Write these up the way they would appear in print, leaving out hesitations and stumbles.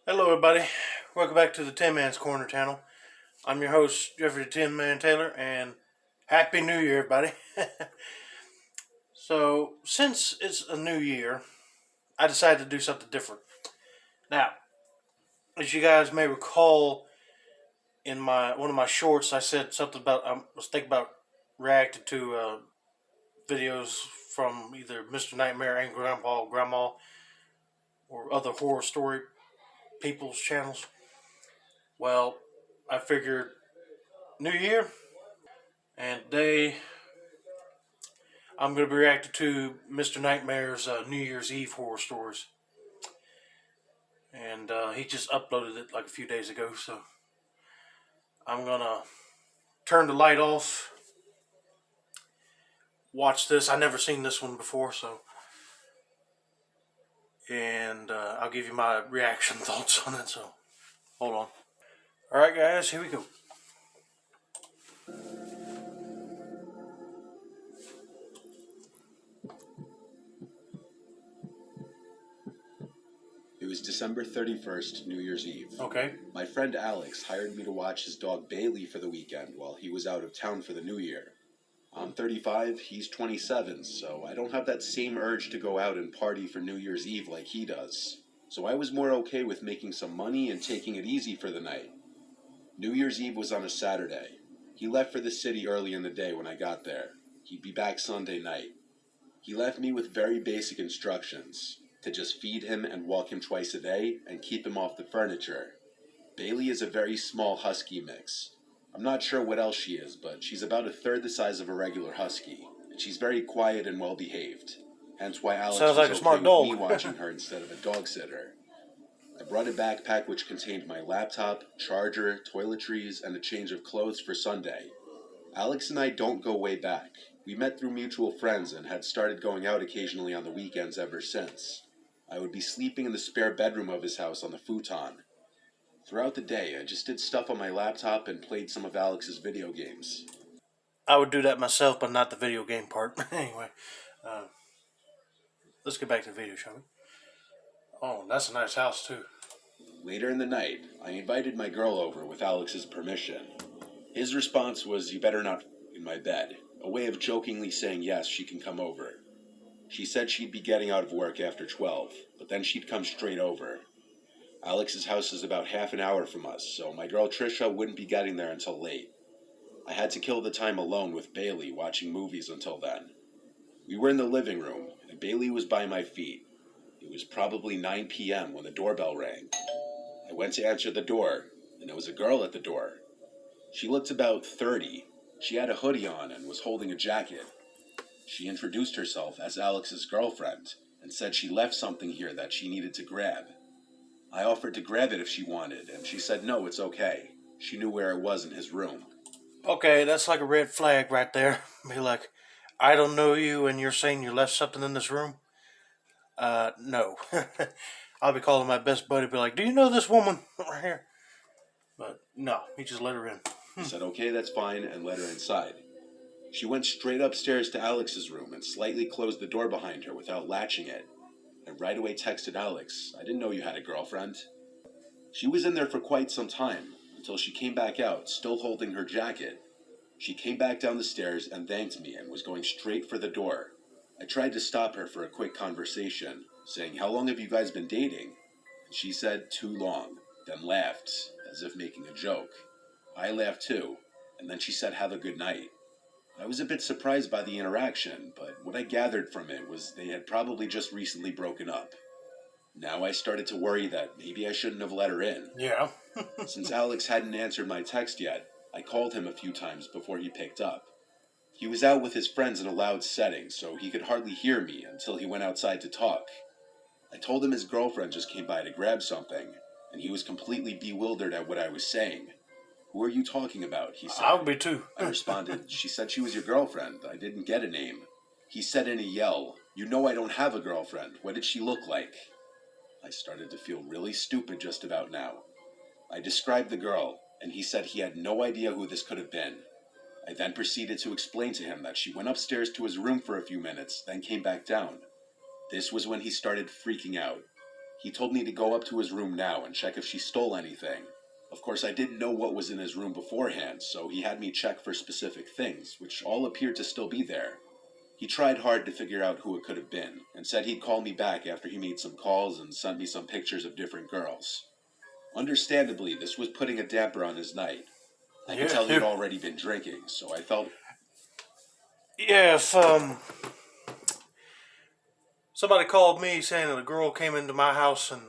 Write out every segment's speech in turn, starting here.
Hello, everybody. Welcome back to the Tin Man's Corner channel. I'm your host, Jeffrey the Tin Man Taylor, and Happy New Year, everybody. So, since it's a new year, I decided to do something different. Now, as you guys may recall, in one of my shorts, I said something about I was thinking about reacting to videos from either Mr. Nightmare and Grandma, or other horror story people's channels. Well, I figured New Year, and today I'm going to be reacting to Mr. Nightmare's New Year's Eve horror stories. And he just uploaded it like a few days ago, so I'm going to turn the light off, watch this. I never seen this one before, so. And I'll give you my reaction thoughts on it, so hold on. Alright, guys, here we go. It was December 31st, New Year's Eve. Okay. My friend Alex hired me to watch his dog Bailey for the weekend while he was out of town for the New Year. I'm 35, he's 27, so I don't have that same urge to go out and party for New Year's Eve like he does. So I was more okay with making some money and taking it easy for the night. New Year's Eve was on a Saturday. He left for the city early in the day when I got there. He'd be back Sunday night. He left me with very basic instructions. To just feed him and walk him twice a day and keep him off the furniture. Bailey is a very small husky mix. I'm not sure what else she is, but she's about a third the size of a regular husky, and she's very quiet and well behaved. Hence why Alex Sounds like was a smart okay dog. with me watching her instead of a dog sitter. I brought a backpack which contained my laptop, charger, toiletries, and a change of clothes for Sunday. Alex and I don't go way back. We met through mutual friends and had started going out occasionally on the weekends ever since. I would be sleeping in the spare bedroom of his house on the futon. Throughout the day, I just did stuff on my laptop and played some of Alex's video games. I would do that myself, but not the video game part. Anyway, let's get back to the video, shall we? Oh, that's a nice house, too. Later in the night, I invited my girl over with Alex's permission. His response was, "You better not in my bed," a way of jokingly saying yes, she can come over. She said she'd be getting out of work after 12, but then she'd come straight over. Alex's house is about half an hour from us, so my girl Trisha wouldn't be getting there until late. I had to kill the time alone with Bailey watching movies until then. We were in the living room, and Bailey was by my feet. It was probably 9 p.m. when the doorbell rang. I went to answer the door, and there was a girl at the door. She looked about 30. She had a hoodie on and was holding a jacket. She introduced herself as Alex's girlfriend and said she left something here that she needed to grab. I offered to grab it if she wanted, and she said no, it's okay. She knew where it was in his room. Okay, that's like a red flag right there. Be like, I don't know you, and you're saying you left something in this room? No. I'll be calling my best buddy, be like, do you know this woman right here? But no, he just let her in. He said okay, that's fine, and let her inside. She went straight upstairs to Alex's room and slightly closed the door behind her without latching it. I right away texted Alex, "I didn't know you had a girlfriend." She was in there for quite some time, until she came back out, still holding her jacket. She came back down the stairs and thanked me and was going straight for the door. I tried to stop her for a quick conversation, saying, "How long have you guys been dating?" And she said, "Too long," then laughed, as if making a joke. I laughed too, and then she said, "Have a good night." I was a bit surprised by the interaction, but what I gathered from it was they had probably just recently broken up. Now I started to worry that maybe I shouldn't have let her in. Yeah. Since Alex hadn't answered my text yet, I called him a few times before he picked up. He was out with his friends in a loud setting, so he could hardly hear me until he went outside to talk. I told him his girlfriend just came by to grab something, and he was completely bewildered at what I was saying. "Who are you talking about?" he said. I would be too. I responded, "She said she was your girlfriend. I didn't get a name." He said in a yell, "You know I don't have a girlfriend. What did she look like?" I started to feel really stupid just about now. I described the girl, and he said he had no idea who this could have been. I then proceeded to explain to him that she went upstairs to his room for a few minutes, then came back down. This was when he started freaking out. He told me to go up to his room now and check if she stole anything. Of course, I didn't know what was in his room beforehand, so he had me check for specific things, which all appeared to still be there. He tried hard to figure out who it could have been, and said he'd call me back after he made some calls and sent me some pictures of different girls. Understandably, this was putting a damper on his night. I could tell he'd already been drinking, so I felt... Yeah, if somebody called me saying that a girl came into my house and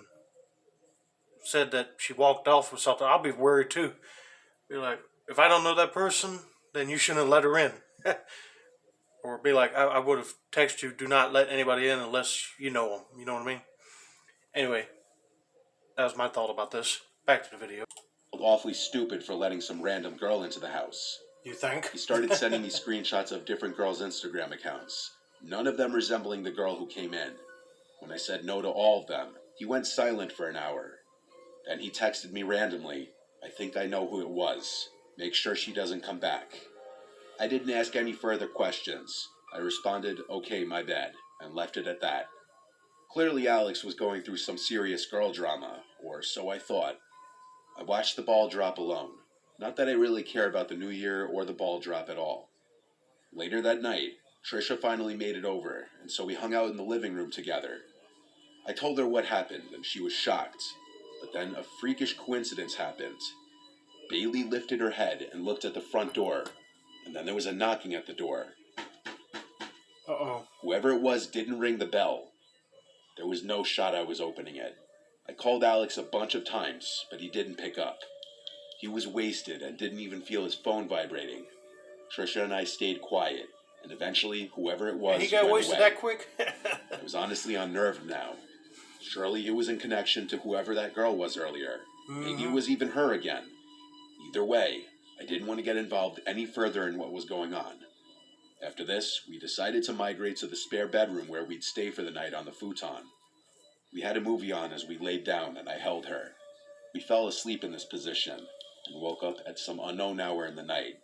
said that she walked off with something, I'll be worried too. Be like, if I don't know that person, then you shouldn't have let her in. Or be like, I would have texted you, do not let anybody in unless you know them. You know what I mean? Anyway, that was my thought about this. Back to the video. awfully stupid for letting some random girl into the house. You think? He started sending me screenshots of different girls' Instagram accounts, none of them resembling the girl who came in. When I said no to all of them, he went silent for an hour. Then he texted me randomly, I think I know who it was. Make sure she doesn't come back. I didn't ask any further questions. I responded, okay, my bad, and left it at that. Clearly Alex was going through some serious girl drama, or so I thought. I watched the ball drop alone. Not that I really care about the new year or the ball drop at all. Later that night, Trisha finally made it over, and so we hung out in the living room together. I told her what happened, and she was shocked. But then a freakish coincidence happened. Bailey lifted her head and looked at the front door, and then there was a knocking at the door. Uh-oh. Whoever it was didn't ring the bell. There was no shot I was opening it. I called Alex a bunch of times, but he didn't pick up. He was wasted and didn't even feel his phone vibrating. Trisha and I stayed quiet, and eventually, whoever it was, he got went wasted away. that quick? I was honestly unnerved now. Surely it was in connection to whoever that girl was earlier. Maybe it was even her again. Either way, I didn't want to get involved any further in what was going on. After this, we decided to migrate to the spare bedroom where we'd stay for the night on the futon. We had a movie on as we laid down, and I held her. We fell asleep in this position, and woke up at some unknown hour in the night,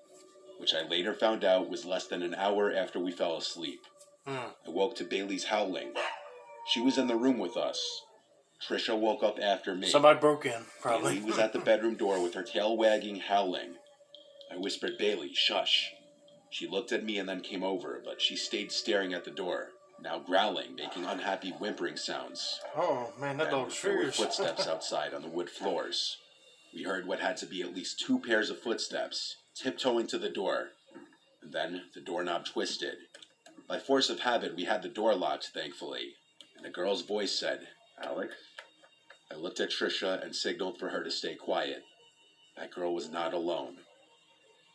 which I later found out was less than an hour after we fell asleep. I woke to Bailey's howling. She was in the room with us. Trisha woke up after me. Somebody broke in, probably. Bailey was at the bedroom door with her tail wagging, howling. I whispered, Bailey, shush. She looked at me and then came over, but she stayed staring at the door, now growling, making unhappy whimpering sounds. Oh, man, that dog's There were furious. footsteps outside on the wood floors. We heard what had to be at least 2 pairs of footsteps, tiptoeing to the door. And then the doorknob twisted. By force of habit, we had the door locked, thankfully. And a girl's voice said, Alex? I looked at Trisha and signaled for her to stay quiet. That girl was not alone.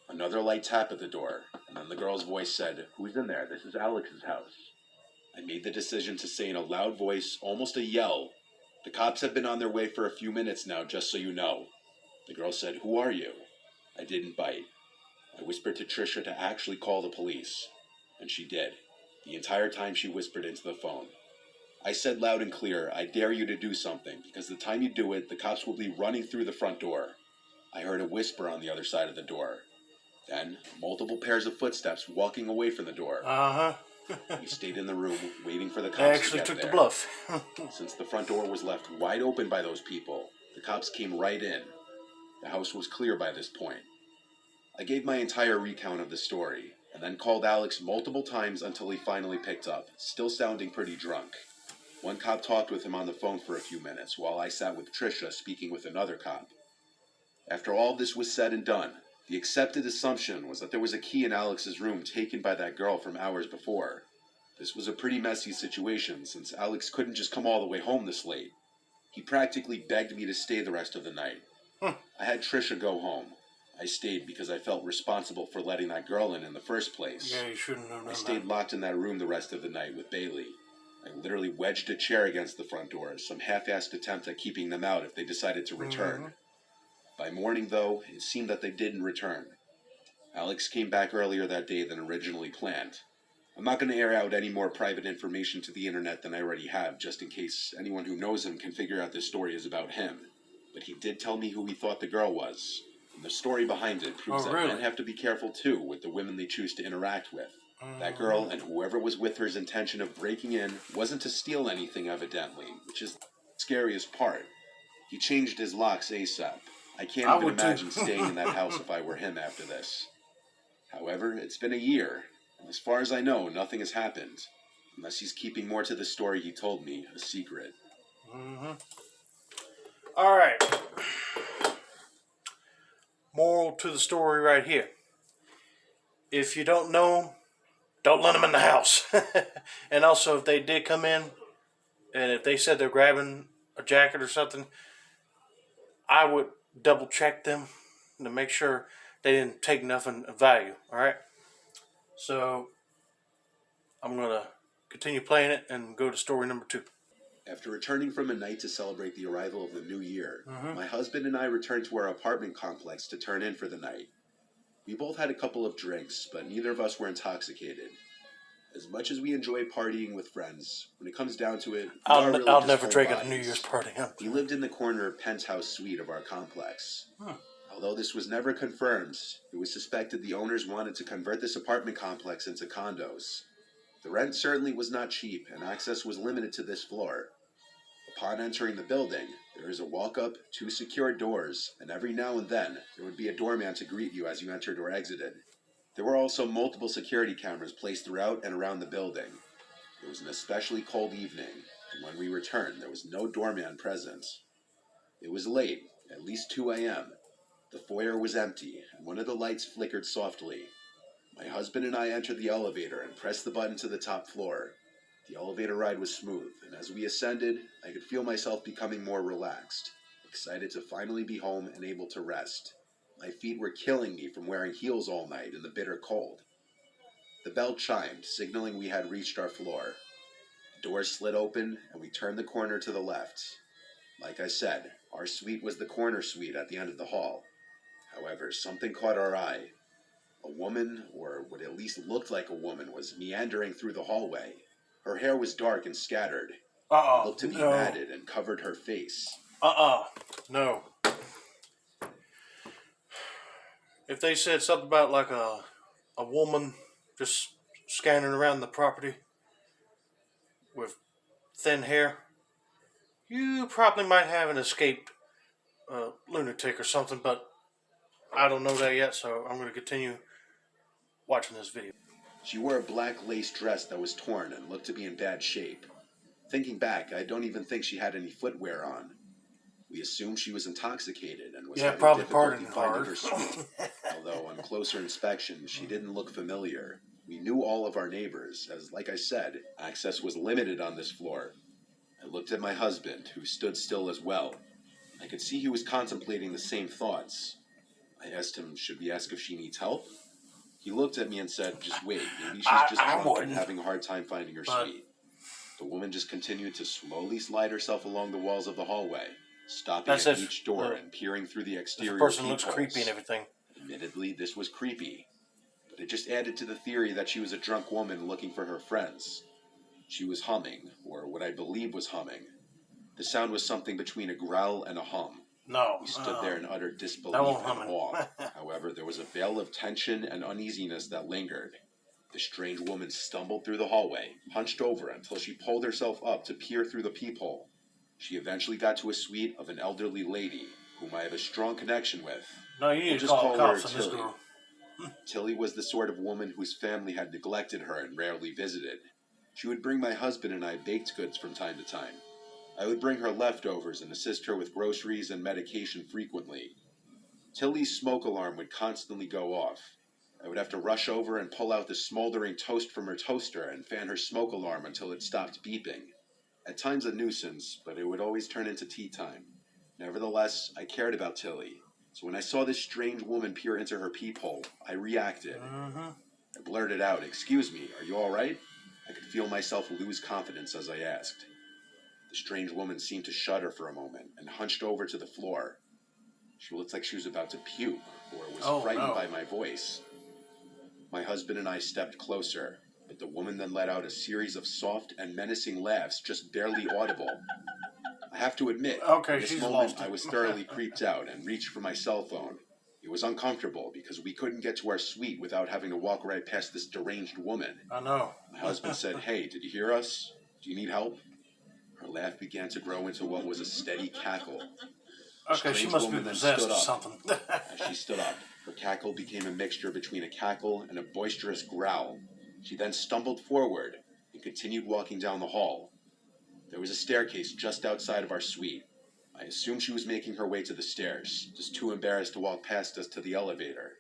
Another light tap at the door, and then the girl's voice said, Who's in there? This is Alex's house. I made the decision to say in a loud voice, almost a yell, The cops have been on their way for a few minutes now, just so you know. The girl said, Who are you? I didn't bite. I whispered to Trisha to actually call the police, and she did. The entire time she whispered into the phone. I said loud and clear, I dare you to do something, because the time you do it, the cops will be running through the front door. I heard a whisper on the other side of the door. Then, multiple pairs of footsteps walking away from the door. We stayed in the room, waiting for the cops to get there. They actually took the bluff. Since the front door was left wide open by those people, the cops came right in. The house was clear by this point. I gave my entire recount of the story, and then called Alex multiple times until he finally picked up, still sounding pretty drunk. One cop talked with him on the phone for a few minutes, while I sat with Trisha speaking with another cop. After all this was said and done, the accepted assumption was that there was a key in Alex's room taken by that girl from hours before. This was a pretty messy situation, since Alex couldn't just come all the way home this late. He practically begged me to stay the rest of the night. I had Trisha go home. I stayed because I felt responsible for letting that girl in the first place. Yeah, you shouldn't have done I stayed locked in that room the rest of the night with Bailey. I literally wedged a chair against the front door as some half-assed attempt at keeping them out if they decided to return. By morning, though, it seemed that they didn't return. Alex came back earlier that day than originally planned. I'm not going to air out any more private information to the internet than I already have, just in case anyone who knows him can figure out this story is about him. But he did tell me who he thought the girl was. And the story behind it proves that men have to be careful, too, with the women they choose to interact with. That girl and whoever was with her's intention of breaking in wasn't to steal anything, evidently, which is... Scariest part, he changed his locks ASAP. I can't I even would too. imagine staying in that house if I were him after this. However, it's been a year, and as far as I know, nothing has happened. Unless he's keeping more to the story he told me a secret. Mm-hmm. All right. Moral to the story right here. If you don't know them, don't let them in the house. And also, if they did come in, and if they said they're grabbing a jacket or something, I would double check them to make sure they didn't take nothing of value. All right. So I'm gonna continue playing it and go to story number 2. After returning from a night to celebrate the arrival of the new year, Mm-hmm. my husband and I returned to our apartment complex to turn in for the night. We both had a couple of drinks, but neither of us were intoxicated. As much as we enjoy partying with friends, when it comes down to it, I'll never drink at a New Year's party. We lived in the corner penthouse suite of our complex. Although this was never confirmed, it was suspected the owners wanted to convert this apartment complex into condos. The rent certainly was not cheap, and access was limited to this floor. Upon entering the building, there is a walk-up, 2 secure doors, and every now and then, there would be a doorman to greet you as you entered or exited. There were also multiple security cameras placed throughout and around the building. It was an especially cold evening, and when we returned, there was no doorman present. It was late, at least 2 a.m. The foyer was empty, and one of the lights flickered softly. My husband and I entered the elevator and pressed the button to the top floor. The elevator ride was smooth, and as we ascended, I could feel myself becoming more relaxed, excited to finally be home and able to rest. My feet were killing me from wearing heels all night in the bitter cold. The bell chimed, signaling we had reached our floor. The door slid open, and we turned the corner to the left. Like I said, our suite was the corner suite at the end of the hall. However, something caught our eye. A woman, or what at least looked like a woman, was meandering through the hallway. Her hair was dark and scattered. It looked to be matted and covered her face. No. If they said something about like a woman just scanning around the property with thin hair, you probably might have an escaped lunatic or something, but I don't know that yet, so I'm going to continue watching this video. She wore a black lace dress that was torn and looked to be in bad shape. Thinking back, I don't even think she had any footwear on. We assumed she was intoxicated and was having difficulty finding her suite. Although on closer inspection, she didn't look familiar. We knew all of our neighbors, as like I said, access was limited on this floor. I looked at my husband, who stood still as well. I could see he was contemplating the same thoughts. I asked him, should we ask if she needs help? He looked at me and said, just wait, maybe she's just drunk and having a hard time finding her suite. The woman just continued to slowly slide herself along the walls of the hallway, stopping at each door and peering through the exterior peepholes. The person looks creepy and everything. Admittedly, this was creepy, but it just added to the theory that she was a drunk woman looking for her friends. She was humming, or what I believe was humming. The sound was something between a growl and a hum. No. We stood there in utter disbelief and awe. However, there was a veil of tension and uneasiness that lingered. The strange woman stumbled through the hallway, hunched over until she pulled herself up to peer through the peephole. She eventually got to a suite of an elderly lady, whom I have a strong connection with. No, you need to call her Tilly. Tilly was the sort of woman whose family had neglected her and rarely visited. She would bring my husband and I baked goods from time to time. I would bring her leftovers and assist her with groceries and medication frequently. Tilly's smoke alarm would constantly go off. I would have to rush over and pull out the smoldering toast from her toaster and fan her smoke alarm until it stopped beeping. At times a nuisance, but it would always turn into tea time. Nevertheless, I cared about Tilly, so when I saw this strange woman peer into her peephole, I reacted. I blurted out, "Excuse me, are you all right?" I could feel myself lose confidence as I asked. The strange woman seemed to shudder for a moment and hunched over to the floor. She looked like she was about to puke or was frightened by my voice. My husband and I stepped closer, but the woman then let out a series of soft and menacing laughs just barely audible. I have to admit, at this moment I was thoroughly creeped out and reached for my cell phone. It was uncomfortable because we couldn't get to our suite without having to walk right past this deranged woman. I know. My husband said, "Hey, did you hear us? Do you need help?" Her laugh began to grow into what was a steady cackle. Okay, she must be possessed or something. As she stood up, her cackle became a mixture between a cackle and a boisterous growl. She then stumbled forward and continued walking down the hall. There was a staircase just outside of our suite. I assumed she was making her way to the stairs, just too embarrassed to walk past us to the elevator.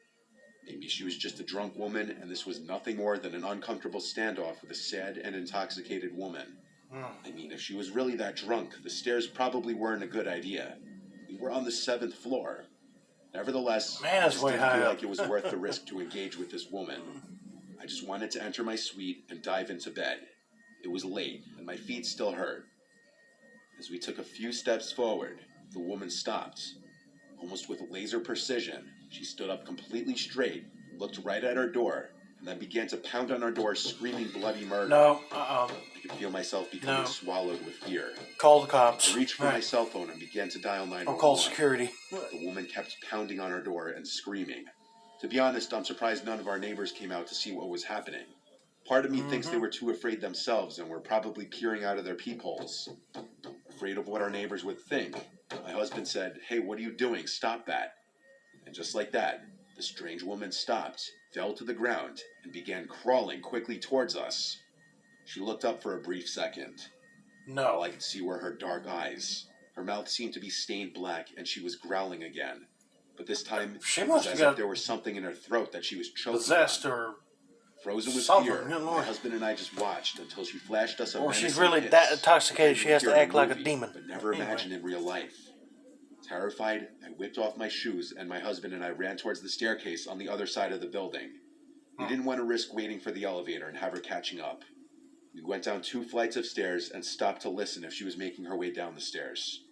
Maybe she was just a drunk woman, and this was nothing more than an uncomfortable standoff with a sad and intoxicated woman. I mean, if she was really that drunk, the stairs probably weren't a good idea. We were on the 7th floor. Nevertheless, I just didn't feel like it was worth the risk to engage with this woman. I just wanted to enter my suite and dive into bed. It was late, and my feet still hurt. As we took a few steps forward, the woman stopped. Almost with laser precision, she stood up completely straight, looked right at our door, and then began to pound on our door, screaming bloody murder. No, I could feel myself becoming swallowed with fear. Call the cops. I reached for my cell phone and began to dial 911. Or call security. The woman kept pounding on our door and screaming. To be honest, I'm surprised none of our neighbors came out to see what was happening. Part of me thinks they were too afraid themselves and were probably peering out of their peepholes. Afraid of what our neighbors would think, my husband said, "Hey, what are you doing? Stop that." And just like that, the strange woman stopped, fell to the ground, and began crawling quickly towards us. She looked up for a brief second. All I could see were her dark eyes. Her mouth seemed to be stained black, and she was growling again. But this time, it was as if there was something in her throat that she was choking possessed on. Or frozen with something. fear, my husband and I just watched until she flashed us a or menacing she's really hiss. that intoxicated she has to act like a Movie, demon. But never imagined in real life. Terrified, I whipped off my shoes, and my husband and I ran towards the staircase on the other side of the building. We didn't want to risk waiting for the elevator and have her catching up. We went down 2 flights of stairs and stopped to listen if she was making her way down the stairs.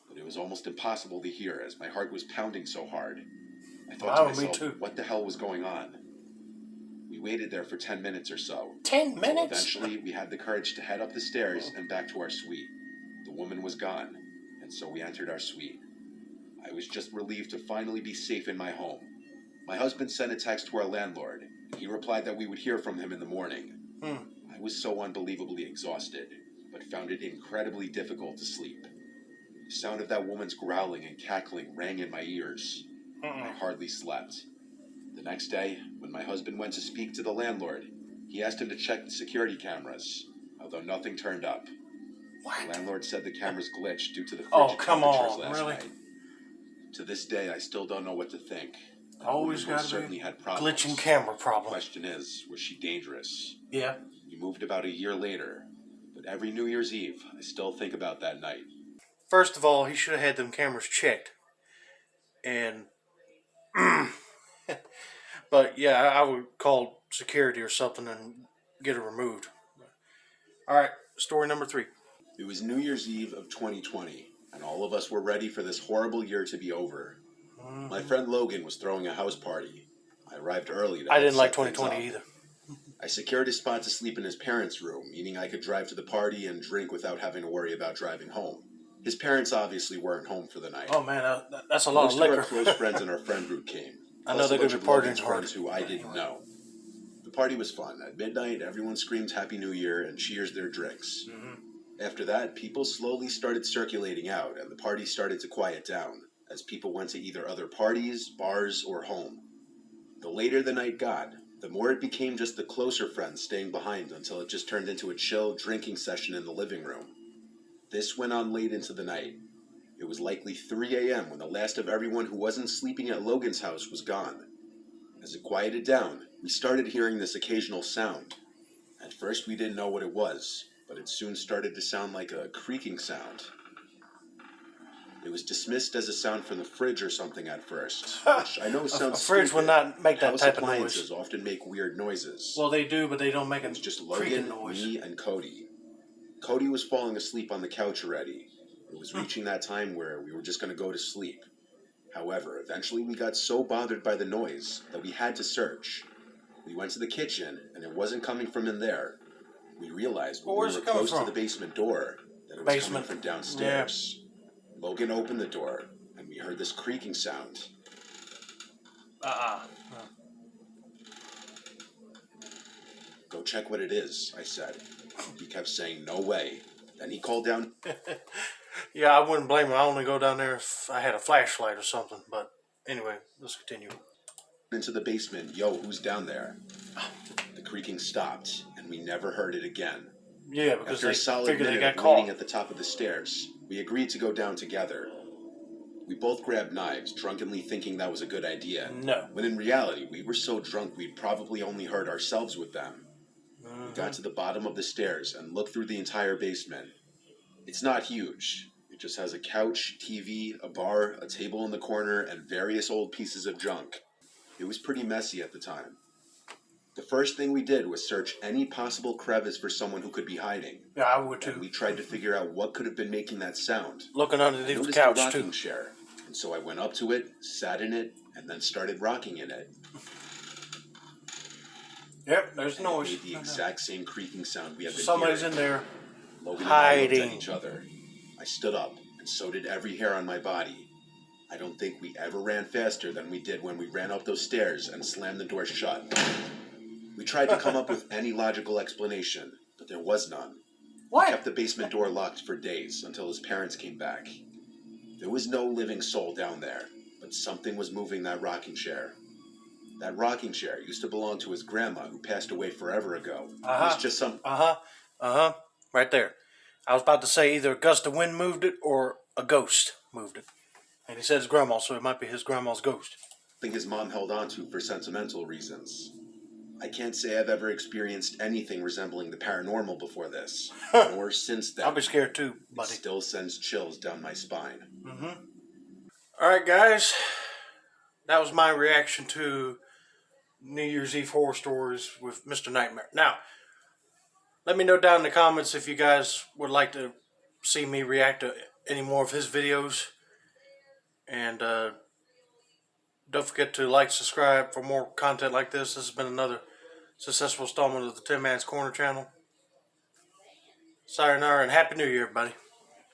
But it was almost impossible to hear as my heart was pounding so hard. I thought to myself, what the hell was going on? We waited there for 10 minutes or so. 10 minutes? Eventually, we had the courage to head up the stairs and back to our suite. The woman was gone, and so we entered our suite. I was just relieved to finally be safe in my home. My husband sent a text to our landlord, and he replied that we would hear from him in the morning. I was so unbelievably exhausted, but found it incredibly difficult to sleep. The sound of that woman's growling and cackling rang in my ears. I hardly slept. The next day, when my husband went to speak to the landlord, he asked him to check the security cameras, although nothing turned up. What? The landlord said the cameras glitched due to the frigid temperatures last night. To this day, I still don't know what to think. Always got to certainly be had problems. glitching camera The problem. question is, was she dangerous? Yeah. We moved about a year later, but every New Year's Eve, I still think about that night. First of all, he should have had them cameras checked. And, but yeah, I would call security or something and get it removed. All right, story number 3. It was New Year's Eve of 2020, and all of us were ready for this horrible year to be over. My friend Logan was throwing a house party. I arrived early to I didn't like set things 2020 up. either. I secured a spot to sleep in his parents' room, meaning I could drive to the party and drink without having to worry about driving home. His parents obviously weren't home for the night. Oh man, that's a lot Most of liquor. of our close friends in our friend group came. I know they're going to be Logan's partying hard. friends who I didn't know. The party was fun. At midnight, everyone screamed Happy New Year and cheers their drinks. After that, people slowly started circulating out, and the party started to quiet down, as people went to either other parties, bars, or home. The later the night got, the more it became just the closer friends staying behind until it just turned into a chill drinking session in the living room. This went on late into the night. It was likely 3 a.m. when the last of everyone who wasn't sleeping at Logan's house was gone. As it quieted down, we started hearing this occasional sound. At first we didn't know what it was, but it soon started to sound like a creaking sound. It was dismissed as a sound from the fridge or something at first, which I know sounds A fridge stupid. would not make that House type of appliances noise. often make weird noises. Well, they do, but they don't make It a was just creaking Logan, noise. me, and Cody. Cody was falling asleep on the couch already. It was reaching that time where we were just going to go to sleep. However, eventually we got so bothered by the noise that we had to search. We went to the kitchen, and it wasn't coming from in there. We realized when we were close to the basement door that it was coming from downstairs. Logan opened the door, and we heard this creaking sound. Go check what it is, I said. He kept saying, no way. Then he called down Yeah, I wouldn't blame him. I only go down there if I had a flashlight or something. But anyway, let's continue. into the basement. Yo, who's down there? The creaking stopped, and we never heard it again. Yeah, because After they a solid figured they minute got of waiting caught. at the top of the stairs, we agreed to go down together. We both grabbed knives, drunkenly thinking that was a good idea. No. When in reality, we were so drunk we'd probably only hurt ourselves with them. We got to the bottom of the stairs and looked through the entire basement. It's not huge. It just has a couch, TV, a bar, a table in the corner, and various old pieces of junk. It was pretty messy at the time. The first thing we did was search any possible crevice for someone who could be hiding. Yeah, I would And too. we tried to figure out what could have been making that sound. Looking I underneath the noticed couch a rocking too. chair, and so I went up to it, sat in it, and then started rocking in it. Yep, there's And noise. it made the exact same creaking sound we had been Somebody's hearing. in there. Logan and I looked at hiding. each other. I stood up, and so did every hair on my body. I don't think we ever ran faster than we did when we ran up those stairs and slammed the door shut. We tried to come up with any logical explanation, but there was none. We What? kept the basement door locked for days until his parents came back. There was no living soul down there, but something was moving that rocking chair. That rocking chair used to belong to his grandma, who passed away forever ago. It was just some... Right there. I was about to say either a gust of wind moved it or a ghost moved it. And he said his grandma, so it might be his grandma's ghost. Something his mom held on to for sentimental reasons. I can't say I've ever experienced anything resembling the paranormal before this, or since then. I'll be scared too, It buddy. still sends chills down my spine. Alright, guys. That was my reaction to New Year's Eve horror stories with Mr. Nightmare. Now, let me know down in the comments if you guys would like to see me react to any more of his videos. And don't forget to like, subscribe for more content like this. This has been another successful installment of the Tin Man's Corner channel. Sayonara and Happy New Year, everybody.